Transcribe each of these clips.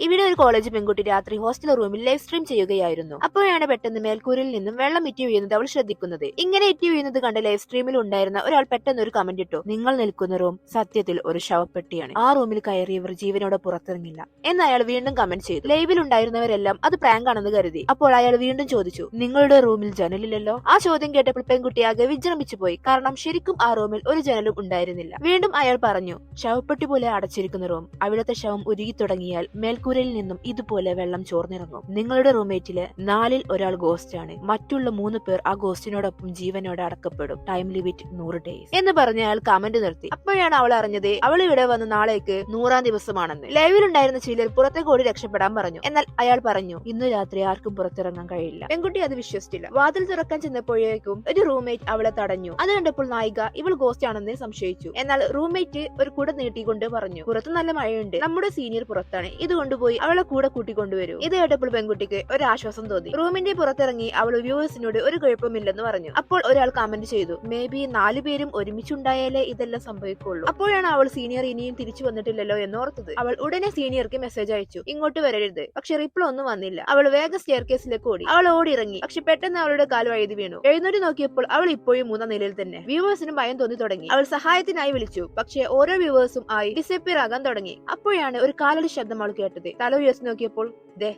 ഇവിടെ ഒരു കോളേജ് പെൺകുട്ടി രാത്രി ഹോസ്റ്റൽ റൂമിൽ ലൈവ് സ്ട്രീം ചെയ്യുകയായിരുന്നു. അപ്പോഴാണ് പെട്ടെന്ന് മേൽക്കൂരിൽ നിന്നും വെള്ളം ഇറ്റി വീഴുന്നത് അവൾ ശ്രദ്ധിക്കുന്നത്. ഇങ്ങനെ ഇറ്റി വീഴുന്നത് കണ്ട് ലൈവ് സ്ട്രീമിൽ ഉണ്ടായിരുന്ന ഒരാൾ പെട്ടെന്ന് ഒരു കമന്റ് ഇട്ടു: നിങ്ങൾ നിൽക്കുന്ന റൂം സത്യത്തിൽ ഒരു ശവപ്പെട്ടിയാണ്. ആ റൂമിൽ കയറിയവർ ജീവനോടെ പുറത്തിറങ്ങില്ല എന്ന് അയാൾ വീണ്ടും കമന്റ് ചെയ്തു. ലൈവിൽ ഉണ്ടായിരുന്നവരെല്ലാം അത് പ്രാങ്ക് ആണെന്ന് കരുതി. അപ്പോൾ അയാൾ വീണ്ടും ചോദിച്ചു: നിങ്ങളുടെ റൂമിൽ ജനലില്ലല്ലോ? ആ ചോദ്യം കേട്ടപ്പോൾ പെൺകുട്ടി ആകെ വിജൃംഭിച്ചു പോയി. കാരണം ശരിക്കും ആ റൂമിൽ ഒരു ജനലും ഉണ്ടായിരുന്നില്ല. വീണ്ടും അയാൾ പറഞ്ഞു: ശവപ്പെട്ടി പോലെ അടച്ചിരിക്കുന്ന റൂം. അവിടുത്തെ ശവം ഉരുകി തുടങ്ങിയാൽ മേൽക്കൂരയിൽ നിന്നും ഇതുപോലെ വെള്ളം ചോർന്നിറങ്ങും. നിങ്ങളുടെ റൂംമേറ്റില് 4-ൽ ഒരാൾ ഗോസ്റ്റ് ആണ്. മറ്റുള്ള 3 പേർ ആ ഗോസ്റ്റിനോടൊപ്പം ജീവനോടെ അടക്കപ്പെടും. ടൈം ലിമിറ്റ് 100 ഡേയ്സ് എന്ന് പറഞ്ഞ് അയാൾ കമന്റ് നിർത്തി. അപ്പോഴാണ് അവൾ അറിഞ്ഞത് അവൾ ഇവിടെ വന്ന് നാളേക്ക് 100-ാം ദിവസമാണെന്ന്. ലൈവിലുണ്ടായിരുന്ന ചിലർ പുറത്തേക്ക് ഓടി രക്ഷപ്പെടാൻ പറഞ്ഞു. എന്നാൽ അയാൾ പറഞ്ഞു: ഇന്ന് രാത്രി ആർക്കും പുറത്തിറങ്ങാൻ കഴിയില്ല. പെൺകുട്ടി അത് വിശ്വസിച്ചില്ല. വാതിൽ തുറക്കാൻ ചെന്നപ്പോഴേക്കും ഒരു റൂംമേറ്റ് അവളെ തടഞ്ഞു. അത് കണ്ടപ്പോൾ നായിക ഇവൾ ഗോസ്റ്റ് ആണെന്ന് സംശയിച്ചു. എന്നാൽ റൂംമേറ്റ് ഒരു കുട നീട്ടിക്കൊണ്ട് പറഞ്ഞു: പുറത്ത് നല്ല മഴയുണ്ട്, നമ്മുടെ സീനിയർ പുറത്താണ്, ഇത് കൊണ്ടുപോയി അവളെ കൂടെ കൂട്ടിക്കൊണ്ടുവരൂ. ഇത് കേട്ടപ്പോൾ പെൺകുട്ടിക്ക് ഒരു ആശ്വാസം തോന്നി. റൂമിന്റെ പുറത്തിറങ്ങി അവൾ വ്യൂവേഴ്സിനോട് ഒരു കുഴപ്പമില്ലെന്ന് പറഞ്ഞു. അപ്പോൾ ഒരാൾ കമന്റ് ചെയ്തു: മേ ബി 4 പേരും ഒരുമിച്ചുണ്ടായാലേ ഇതെല്ലാം സംഭവിക്കുള്ളൂ. അപ്പോഴാണ് അവൾ സീനിയർ ഇനിയും തിരിച്ചു വന്നിട്ടില്ലല്ലോ എന്നോർത്തത്. അവൾ ഉടനെ സീനിയർക്ക് മെസ്സേജ് അയച്ചു: ഇങ്ങോട്ട് വരരുത്. പക്ഷെ റിപ്ലൈ ഒന്നും വന്നില്ല. അവൾ വേഗം സ്റ്റെയർ കേസിലേക്ക് ഓടി. അവൾ ഓടിയിറങ്ങി. പക്ഷെ പെട്ടെന്ന് അവളുടെ കാൽ വഴുതി വീണു. എഴുന്നേറ്റ് നോക്കിയപ്പോൾ അവൾ ഇപ്പോഴും 3-ാം നിലയിൽ തന്നെ. വ്യൂവേഴ്സിനും ഭയം തോന്നി തുടങ്ങി. അവൾ സഹായത്തിനായി വിളിച്ചു. പക്ഷെ ഓരോ വ്യൂവേഴ്സും ആയി ഡിസപ്പിയർ ആകാൻ തുടങ്ങി. അപ്പോഴാണ് ഒരു കാലടി ശബ്ദം അവൾ കേട്ടത്. തല ഉയർത്തി നോക്കിയപ്പോൾ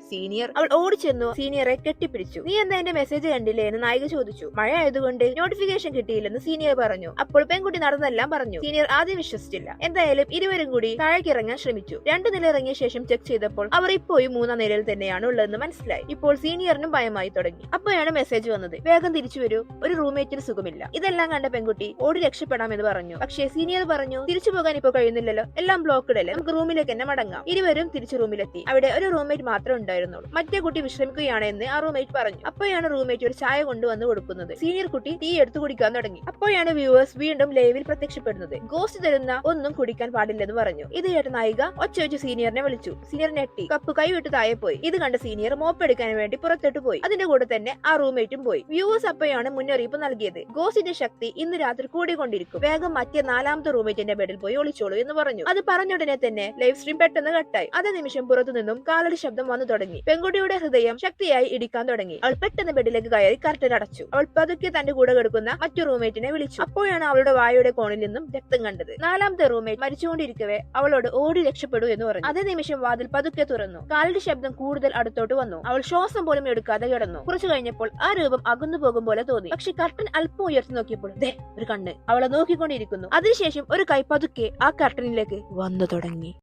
സീനിയർ. അവൾ ഓടിച്ചെന്നു സീനിയറെ കെട്ടിപ്പിടിച്ചു. നീ എന്താ എന്റെ മെസ്സേജ് കണ്ടില്ലേ എന്ന് നായിക ചോദിച്ചു. മഴ ആയതുകൊണ്ട് നോട്ടിഫിക്കേഷൻ കിട്ടിയില്ലെന്ന് സീനിയർ പറഞ്ഞു. അപ്പോൾ പെൺകുട്ടി നടന്നെല്ലാം പറഞ്ഞു. സീനിയർ ആദ്യം വിശ്വസിച്ചില്ല. എന്തായാലും ഇരുവരും കൂടി താഴേക്ക് ഇറങ്ങാൻ ശ്രമിച്ചു. 2 നില ഇറങ്ങിയ ശേഷം ചെക്ക് ചെയ്തപ്പോൾ അവർ ഇപ്പോഴും 3-ാം നിലയിൽ തന്നെയാണ് ഉള്ളതെന്ന് മനസ്സിലായി. ഇപ്പോൾ സീനിയറിനും ഭയമായി തുടങ്ങി. അപ്പോഴാണ് മെസ്സേജ് വന്നത്: വേഗം തിരിച്ചു വരൂ, ഒരു റൂംമേറ്റിന് സുഖമില്ല. ഇതെല്ലാം കണ്ട പെൺകുട്ടി ഓടി രക്ഷപ്പെടാമെന്ന് പറഞ്ഞു. പക്ഷേ സീനിയർ പറഞ്ഞു: തിരിച്ചു പോകാൻ ഇപ്പോൾ കഴിയുന്നില്ലല്ലോ, എല്ലാം ബ്ലോക്ക്ഡ് അല്ലേ, നമുക്ക് റൂമിലേക്ക് തന്നെ മടങ്ങാം. ഇരുവരും തിരിച്ചു റൂമിലെത്തി. അവിടെ ഒരു റൂംമേറ്റ് മാത്രമേ ഉണ്ടായിരുന്നുള്ളൂ. മറ്റേ കുട്ടി വിശ്രമിക്കുകയാണ് എന്ന് ആ റൂംമേറ്റ് പറഞ്ഞു. അപ്പോഴാണ് റൂംമേറ്റ് ഒരു ചായ കൊണ്ടുവന്ന് കൊടുക്കുന്നത്. സീനിയർ കുട്ടി ടീ എടുത്തു കുടിക്കാൻ തുടങ്ങി. അപ്പോഴാണ് വ്യൂവേഴ്സ് വീണ്ടും ലൈവിൽ പ്രത്യക്ഷപ്പെടുന്നത്. ഗോസ്റ്റ് തരുന്ന ഒന്നും കുടിക്കാൻ പാടില്ലെന്ന് പറഞ്ഞു. ഇത് കേട്ട നായിക ഒച്ച വെച്ച് സീനിയറിനെ വിളിച്ചു. സീനിയർ ഞെട്ടി. കപ്പ് കൈവിട്ട് താഴെ പോയി. ഇത് കണ്ട സീനിയർ മോപ്പ് എടുക്കാൻ വേണ്ടി പുറത്തോട്ട് പോയി. അതിന്റെ കൂടെ തന്നെ ആ റൂംമേറ്റും പോയി. വ്യൂവേഴ്സ് അപ്പോഴാണ് മുന്നറിയിപ്പ് നൽകിയത്: ഗോസ്റ്റിന്റെ ശക്തി ഇന്ന് രാത്രി കൂടിക്കൊണ്ടിരിക്കും. വേഗം മറ്റേ 4-ാമത്തെ റൂംമേറ്റിന്റെ ബെഡിൽ പോയി ഒളിച്ചോളൂ എന്ന് പറഞ്ഞു. അത് പറഞ്ഞുടനെ തന്നെ ലൈവ് സ്ട്രീം പെട്ടെന്ന് കട്ടായി. അതേ നിമിഷം പുറത്തു നിന്നും കാലടി ശബ്ദം വന്നു തുടങ്ങി. പെൺകുട്ടിയുടെ ഹൃദയം ശക്തിയായി ഇടിക്കാൻ തുടങ്ങി. അവൾ പെട്ടെന്ന് ബെഡിലേക്ക് കയറി കർട്ടൻ അടച്ചു. അവൾ പതുക്കെ തന്റെ കൂടെ കിടക്കുന്ന മറ്റു റൂംമേറ്റിനെ വിളിച്ചു. അപ്പോഴാണ് അവളുടെ വായുടെ കോണിൽ നിന്നും രക്തം കണ്ടത്. 4-ാമത്തെ റൂംമേറ്റ് മരിച്ചുകൊണ്ടിരിക്കവേ അവളോട് ഓടി രക്ഷപ്പെടൂ എന്ന് പറഞ്ഞു. അതേ നിമിഷം വാതിൽ പതുക്കെ തുറന്നു. കാലടി ശബ്ദം കൂടുതൽ അടുത്തോട്ട് വന്നു. അവൾ ശ്വാസം പോലും എടുക്കാതെ കിടന്നു. കുറച്ചു കഴിഞ്ഞപ്പോൾ ആ രൂപം അകന്നു പോകും പോലെ തോന്നി. പക്ഷെ കർട്ടൻ അല്പം ഉയർത്തി നോക്കിയപ്പോൾ ഒരു കണ്ണ് അവളെ നോക്കിക്കൊണ്ടിരിക്കുന്നു. അതിനുശേഷം ഒരു കൈ പതുക്കെ ആ കർട്ടനിലേക്ക് വന്നു തുടങ്ങി.